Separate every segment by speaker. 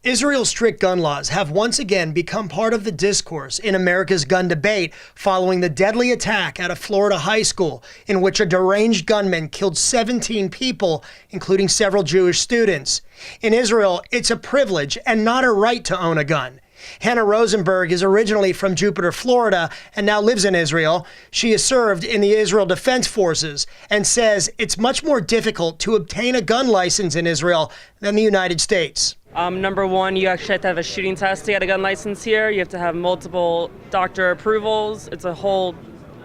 Speaker 1: Israel's strict gun laws have once again become part of the discourse in America's gun debate following the deadly attack at a Florida high school in which a deranged gunman killed 17 people, including several Jewish students. In Israel, it's a privilege and not a right to own a gun. Hannah Rosenberg is originally from Jupiter, Florida, and now lives in Israel. She has served in the Israel Defense Forces and says it's much more difficult to obtain a gun license in Israel than the United States.
Speaker 2: Number one, you actually have to have a shooting test to get a gun license here. You have to have multiple doctor approvals. It's a whole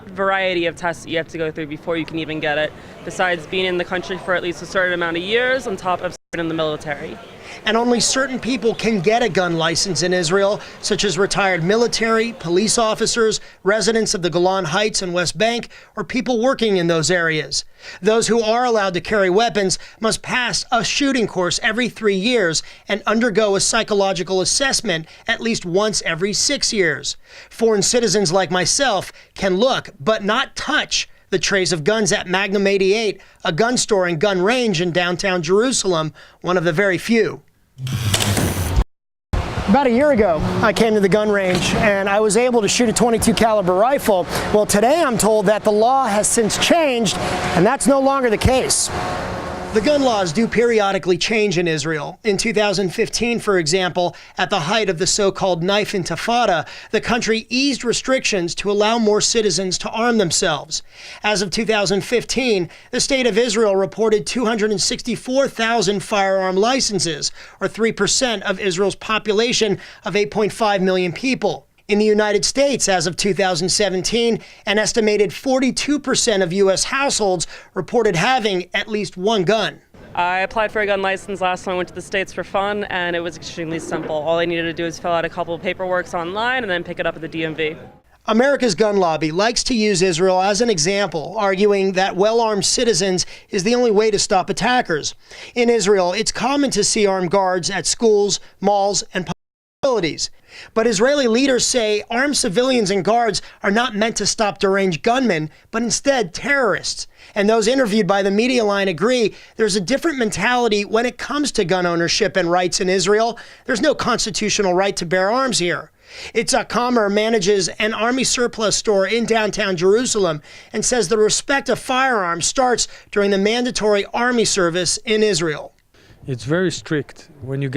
Speaker 2: variety of tests that you have to go through before you can even get it, besides being in the country for at least a certain amount of years on top of serving in the military.
Speaker 1: And only certain people can get a gun license in Israel, such as retired military, police officers, residents of the Golan Heights and West Bank, or people working in those areas. Those who are allowed to carry weapons must pass a shooting course every 3 years and undergo a psychological assessment at least once every 6 years. Foreign citizens like myself can look but not touch the trays of guns at Magnum 88, a gun store and gun range in downtown Jerusalem, one of the very few. About a year ago, I came to the gun range and I was able to shoot a .22 caliber rifle. Well, today I'm told that the law has since changed, and that's no longer the case. The gun laws do periodically change in Israel. In 2015, for example, at the height of the so-called knife intifada, the country eased restrictions to allow more citizens to arm themselves. As of 2015, the state of Israel reported 264,000 firearm licenses, or 3% of Israel's population of 8.5 million people. In the United States, as of 2017, an estimated 42% of U.S. households reported having at least one gun.
Speaker 2: I applied for a gun license last time I went to the States for fun, and it was extremely simple. All I needed to do is fill out a couple of paperworks online and then pick it up at the DMV.
Speaker 1: America's gun lobby likes to use Israel as an example, arguing that well-armed citizens is the only way to stop attackers. In Israel, it's common to see armed guards at schools, malls, and facilities. But Israeli leaders say armed civilians and guards are not meant to stop deranged gunmen, but instead terrorists. And those interviewed by the Media Line agree there's a different mentality when it comes to gun ownership and rights in Israel. There's no constitutional right to bear arms here. Itzhak Kamer manages an army surplus store in downtown Jerusalem and says the respect of firearms starts during the mandatory army service in Israel.
Speaker 3: It's very strict. When you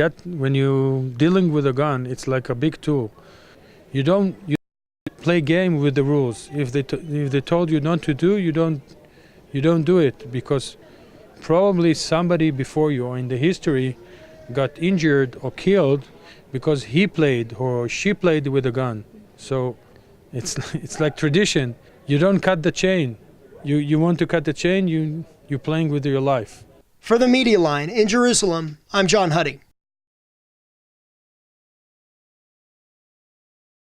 Speaker 3: dealing with a gun, it's like a big tool. You play game with the rules. If they told you not to do, you don't do it, because probably somebody before you or in the history got injured or killed because he played or she played with a gun. So it's like tradition. You don't cut the chain. You want to cut the chain, you're playing with your life.
Speaker 1: For the Media Line in Jerusalem, I'm John Huddy.